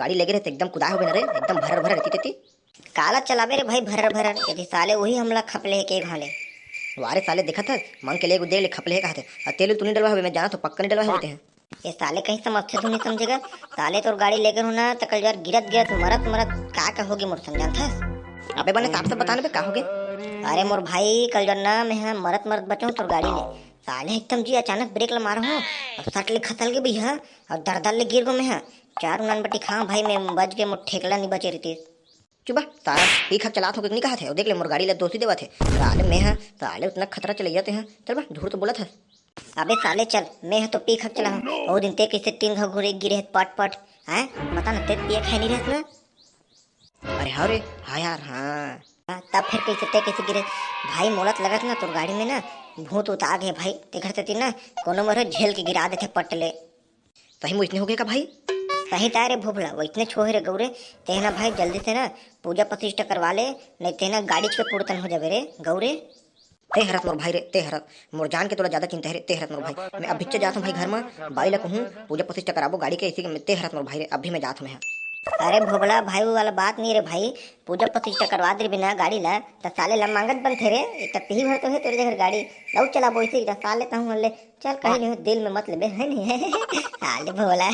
गाड़ी लगे रहते एकदम कुदा हो गए रे, एकदम भरर भरर रहती तेती काला चलावे रे भाई भरर भरर यदि साले वही हमला खपले के घाले। वारे साले देखा था मांग के ले दे ले खपले कहा थे तेल तूने डलवा हुए मैं जाना तो पक्का नहीं डलवा होते हैं। ये साले कहीं समझते तू नहीं समझेगा। साले तोर गाड़ी लेकर होना तो कल यार गिरत गिरत मरत मरत का होगी मोर समझान था। अबे बने साफ साफ बताने पे का हो गए। अरे मोर भाई कल जब ना मैं मरत मरत बचाऊँ तोर गाड़ी ले साले एकदम जी अचानक ब्रेक ला मारा हूँ और सट ले खतल के भैया और दर दर ले गिर गो मैं चार उनान बटी खाऊं भाई मैं बच के मोर ठेकला नहीं बचे रहती। चुप सारा पी खा चला नहीं कहा थे और देख ले मोर गाड़ी ले दोषी देवा थे साले मैं हाँ साले उतना खतरा चले जाते हैं। चल बा झूठ तो बोला था। अबे साले चल मैं तो पी खक चला हूँ वो दिन ते कैसे 3 घा घुरे गिरे पट पट हैं बता ना ते पिए खाई नहीं रहत ना। अरे हाँ रे हाँ यार हाँ तब फिर कैसे ते कैसे गिरे भाई मोलत लगत ना तोर गाड़ी में ना भूत उत आ गए भाई ते घर से ना कोनो मर झेल के गिरा देते पटले। सही में इतने हो गए का भाई। सही तारे भोपला वो इतने छोहे रे गौरे तेना भाई जल्दी से ना पूजा प्रतिष्ठा करवा ले नहीं तेना गाड़ी के पूर्तन हो जावे रे गौरे। ते हरत मोर भाई रे ते हरत मोर जान के तोला ज्यादा चिंता है रे ते हरत मोर भाई मैं अभी जाता हूँ भाई घर में बाई ला कहूँ पूजा प्रतिष्ठा कराबो गाड़ी के इसी ते हरत मोर भाई रे अभी मैं जाता हूँ मैं। अरे भोबला भाई वाला बात नहीं रे भाई पूजा प्रतिष्ठा करवा दे बिना गाड़ी ला तो साले ला मांगत बन थे रे एक ही भर तो है तेरे जगह गाड़ी लौ चला बोई से साले कहूँ ले चल कहीं नहीं दिल में मत ले है नहीं साले भोला।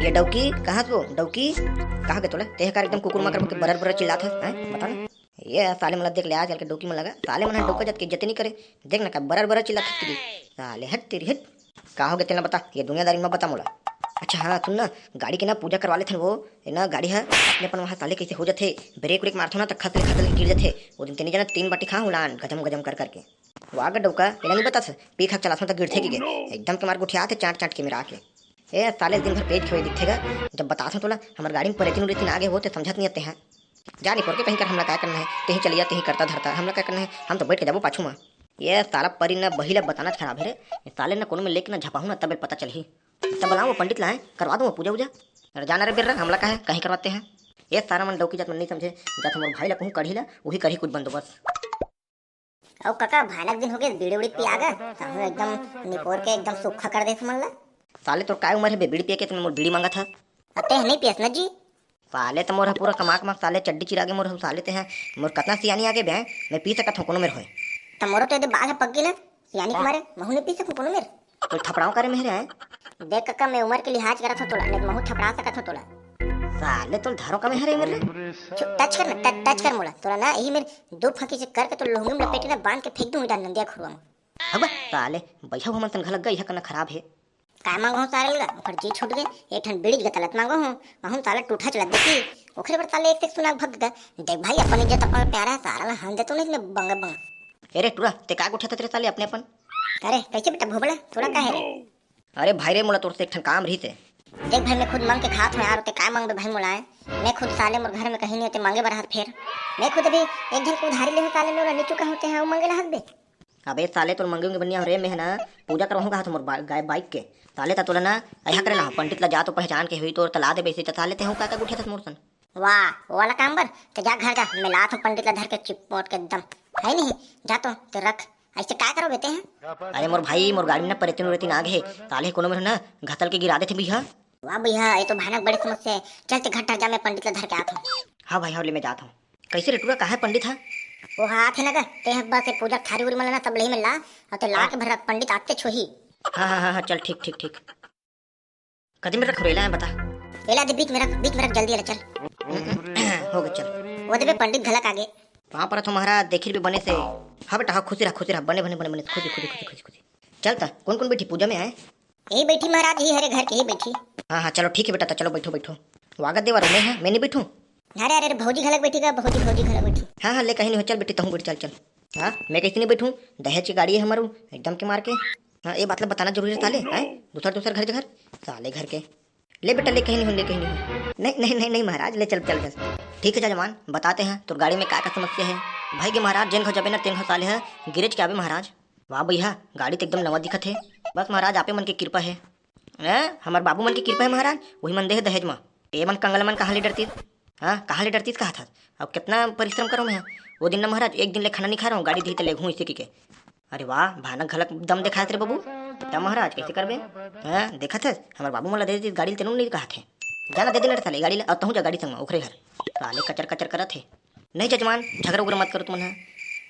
ये डौकी कहाँ तो डौकी कहाँ के तोला ते कार एकदम कुकुर मकर के बरर बरर चिल्लात है बता ना ये साले मला देख ले आ चल के डौकी में लगा साले मन डौका जत के इज्जत नहीं करे देख ना का बरर बरर चिल्लात तेरी साले हट तेरी हट का हो गया तेना बता ये दुनियादारी में बता मोला। अच्छा हाँ सुन ना गाड़ी के ना पूजा करवा लेते वो ना गाड़ी है अपने अपन वहाँ साले कैसे हो जाते ब्रेक व्रेक मारते ना तो खतले खतले गिर जाते वो दिन तेनी जना 3 बाटी खा उलान गजम गजम कर करके वाह डौका ये नहीं बता पी खा चला तो गिर थे कि एकदम के मार गुठिया थे चाट चाट के मेरा आके ए साले दिन भर पेट खोए दिखेगा जब बताता तोला हमारे गाड़ी में परेतीन उरेतीन आगे होते समझत नहीं आते हैं जा नहीं पड़ के कहीं कर हमला क्या करना है कहीं चली जाते ही करता धरता हमला क्या करना है हम तो बैठ के जाबो पाछू में। ये साला परी ना बहिला बताना खराब है रे साले ना कोनो में लेके ना झपाहू ना तब पता चल ही तब बुलाऊँ पंडित लाए करवा दूँ पूजा वूजा अरे जाना रे बेर्रा हमला का है कहीं करवाते हैं। ये सारा मन डौकी जात मन नहीं समझे जात मोर भाई ला कहूँ कढ़ी ला वही कढ़ी कुछ बंदोबस्त। और काका भयानक दिन हो गए बीड़ी उड़ी पिया गया तो एकदम निपोर के एकदम सूखा कर दे समझ ला। साले तो काय उम्र है बीड़ी पिए के तुमने मोर बीड़ी मांगा था अते नहीं पियस ना जी साले तो मोर है पूरा कमा कमा साले चड्डी चिरा के मोर साले ते हैं मोर कतना सियानी आगे बे मैं पी सकत हूँ कोनो मेर होए तो मोरो तो बाल है पक गिला यानी कि मारे महू नहीं पी सकूं कोनो मेर तो थपड़ाओ करे मेरे हैं देख काका मैं उम्र के लिहाज करत हूं तोला नहीं महू थपड़ा सकत हूं तोला साले तो धारो का मेरे मेरे टच कर ना टच कर मोला तोला ना यही मेरे 2 फांकी से करके तो लोहंगी में लपेट के बांध के फेंक दूं डाल नंदिया खुरवा में। अब साले बैठा हमन तन घलक गई है कना खराब है काय मांगो सारे लगा ओकर जी छूट गए एक ठन बीड़ी गलत मांगो हूं महू साले टूठा चला देखी ओखरे पर साले एक सुना भग गए देख भाई अपन इज्जत अपन प्यारा सारा ला हंदे तो नहीं बंगा बंगा। अरे टूरा ते का उठा तेरे साले अपने अपन अरे कैसे बेटा भोबड़ा थोड़ा का है रे अरे भाई रे मोला तोर से एक ठन काम रही से देख भाई मैं खुद मांग के खात हूं यार ते काय मांग दो भाई मोला मैं खुद साले मोर घर में कहीं नहीं होते मांगे बर हाथ फेर मैं खुद अभी एक दिन को उधारी ले साले लोग नीचू का होते हैं वो मांगे हाथ बे। अबे साले तो मंगे बनिया रे मैं ना पूजा करवाऊंगा हाथ मोर गाय बाइक के साले ता तोला ना ऐसा करे ना पंडित ला जा तो पहचान के हुई तो तला दे बेसी साले ते हूं का गुठिया था मोर सन वाह वो वाला काम बर तो जा घर जा मैं लात हूं पंडित ला धर के चिपपोट के एकदम है नहीं जा तो ते रख ऐसे क्या करो बेटे हैं। अरे मोर भाई मोर गाड़ी में ना परेतीन उरेतीन आगे ताले कोनो मेरे ना घतल के गिरा देते भैया। वाह भैया ये तो भयानक बड़ी समस्या है चलते घंटा जा मैं पंडित ला धर के आता हूं। हाँ भाई हाँ ले मैं जाता हूँ कैसे रेटूरा कहा है पंडित है वो हाथ है ना ते बस से पूजा थारी उरी मलना सब ले में ला और ते ला के भर पंडित आते छोही। हाँ चल ठीक ठीक ठीक कदी में रख रेला है बता एला दे बीच में रख जल्दी ले चल हो गया चल वो दे पंडित घलक आगे वहाँ पर तुम्हारा देखिर भी बने से हाँ बेटा हाँ खुशी रहा बने बने बने बने खुशी खुशी खुशी खुशी खुशी चलता कौन कौन बैठी पूजा में आए यही बैठी महाराज ही हरे घर के ही बैठी। हाँ चलो ठीक है बेटा तो चलो बैठो बैठो स्वागत देवा मैं है मैं नहीं बैठूँ अरे अरे भौजी घलक बैठी का भौजी घलक बैठी। हाँ ले कहीं नहीं हो चल बेटी तहूँ बैठ चल हाँ मैं कैसे नहीं बैठूँ दहेज की गाड़ी है हमारू एकदम के मार के हाँ ये बात बताना जरूरी है साले हैं दूसरा घर साले घर के ले बेटा ले कहीं नहीं हो ले कहीं नहीं हो नहीं महाराज ले चल ठीक है जजमान बताते हैं तो गाड़ी में क्या समस्या है भाई के महाराज जेन खो जबे ना तेन साले है गिरेज के आवे महाराज। वाह भैया गाड़ी तो एकदम नवा दिखत है बस महाराज आपे मन की कृपा है हमारे बाबू मन की कृपा है महाराज वही मन दे है दहेज में ए मन कंगल मन कहाँ ले डरती हाँ कहाँ ले डरती कहा था अब कितना परिश्रम करो मैं वो दिन ना महाराज एक दिन ले खाना नहीं खा रहा हूँ गाड़ी दी तो ले घूँ इसी के अरे वाह भानक घलक दम देखा थे बाबू क्या महाराज कैसे करबे हाँ देखा था हमारे बाबू मला दे दी गाड़ी तेनों नहीं कहा थे जाना दे देना रे साले गाड़ी ला, और तहूँ जा गाड़ी संग में ओखरे घर साले कचर कचर करत है। नहीं जजमान झगड़ा उगड़ा मत करो तुम है,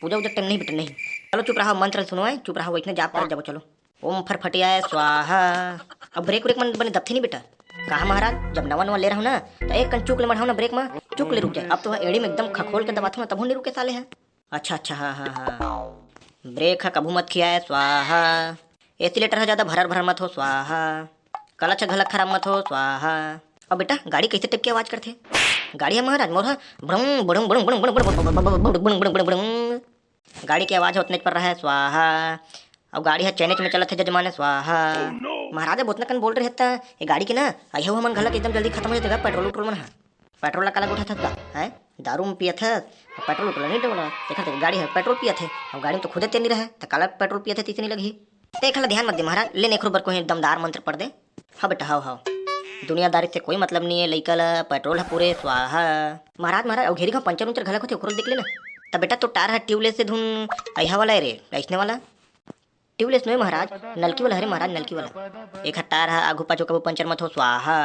पूजा उजा टाइम नहीं बेटा नहीं। चलो चुप रहा, मंत्र सुनो है, चुप रहा, इतने जाप कर जाओ। चलो ओम फटफटियाय स्वाहा। अब ब्रेक व्रेक मन बने दबथे नहीं बेटा। कहा महाराज जब नवा नवा ले रहा हूँ ना तो एक कन चुक ले मढ़ाऊ ना ब्रेक में, चुक ले रुक जाए। अब तो एड़ी में एकदम खखोल के दबाता हूँ तब नहीं रुके साले है। अच्छा अच्छा हाँ हाँ हाँ, ब्रेक है कभू मत खियाए स्वाहा। एसीलेटर है ज़्यादा भरर भरर मत हो स्वाहा। कलच घलक खराब मत हो स्वाहा। अब बेटा गाड़ी कैसे टिप के आवाज़ करते? गाड़ी है महाराज मोर ब्रंग ब्रंग ब्रंग ब्रंग ब्रंग ब्रंग ब्रंग ब्रंग, गाड़ी की आवाज़ उतने पर रहा है स्वाहा। अब गाड़ी है चैनेच में चलत है जजमान स्वाहा। महाराज बहुत कन बोल रहे था ये गाड़ी के ना अयो हमन घलक एकदम जल्दी खत्म हो जाएगा। पेट्रोल उट्रोल मन है, पेट्रोल ला काला गोठा था है, दारू में पिया था पेट्रोल उट्रोल नहीं डोला। देखा था गाड़ी है पेट्रोल पिया थे, अब गाड़ी में तो खुदे तेल नहीं रहा तो काला पेट्रोल पिया थे तीसरी लगी। देख ला ध्यान मत दे महाराज, ले नेखरो बर को दमदार मंत्र पढ़ दे। हाँ बेटा हाँ हाँ, दुनियादारी से कोई मतलब नहीं है लइका ला, पेट्रोल है पूरे स्वाहा। महाराज महाराज अब घेरी का पंचर उंचर घलक होते ओकरो देख लेना। तब बेटा तो टार है ट्यूबलेस से धुन अहा वाला है रे, ऐसने वाला ट्यूबलेस नहीं महाराज, नलकी वाला है महाराज, नलकी वाला। एक टार है आगू पाछू कबू पंचर मत हो स्वाहा।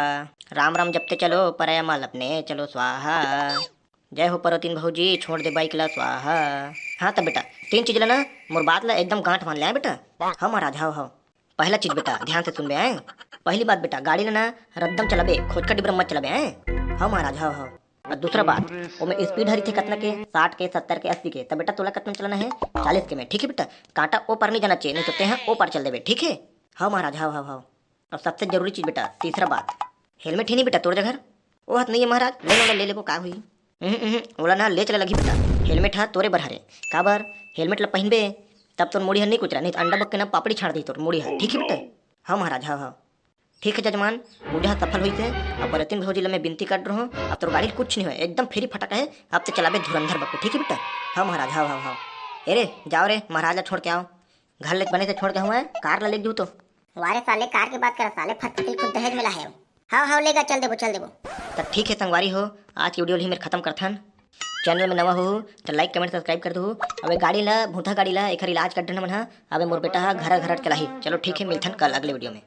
राम राम जपते चलो पराया माल अपने चलो स्वाहा। जय हो परोतीन भौजी छोड़ दे बाइक ला स्वाहा। हाँ तब बेटा तीन चीज ला ना मोर बात ला एकदम गांठ मान ले बेटा। हाँ महाराज हाँ हाँ, पहला चीज बेटा ध्यान से सुन बे आए। पहली बात बेटा गाड़ी ला ना रद्दम चलाबे, खोज का डिब्रम मत चलाबे आए। हाँ महाराज हाँ हाँ। और दूसरा बात वो में स्पीड हरी थे कितना के 60 के 70 के 80 के, तब बेटा तोला कितना चलाना है 40 के में, ठीक है बेटा। कांटा ओ पर नहीं जाना चाहिए, नहीं तो ते हैं ओ पर चल देवे, ठीक है। हाँ महाराज हाँ हाँ हाँ। और सबसे जरूरी चीज बेटा तीसरा बात, हेलमेट ही नहीं बेटा तोड़ जगह वो हाथ नहीं है महाराज, ले ले वो का हुई बोला ना ले चला लगी बेटा। हेलमेट हाथ तोरे बर हरे का बर, हेलमेट ला पहनबे तब तो मुड़ी हर नहीं कुचरा, नहीं तो अंडा बक के ना पापड़ी छाड़ दी तोर मुड़ी हर, ठीक है बेटा। हाँ महाराज हाँ हाँ ठीक है जजमान, पूजा सफल हुई से। अब परतिन भौजी ला मैं विनती कर रहा हूँ, अब तो गाड़ी कुछ नहीं है एकदम फेरी फटका है, अब तो चलाबे धुरंधर बक्कू, ठीक है बेटा। हाँ महाराज हाँ हाँ हाँ। अरे जाओ रे महाराज ला छोड़ के आओ, घर ले बने से छोड़ के हुआ है, कार ला ले जू तो। वारे साले कार की बात कर, साले फटफटी खुद दहेज में लाए हो। हाँ हाँ लेगा, चल देबो। तब ठीक है संगवारी हो, आज की वीडियो ही मेरे खत्म करथन। चैनल में नवा हो तो लाइक कमेंट सब्सक्राइब कर दो। अब गाड़ी ला भूथा गाड़ी ला एक इलाज कर देना मन, अब मोर बेटा घर घर चलाही। चलो ठीक है मिलथन कल अगले वीडियो में।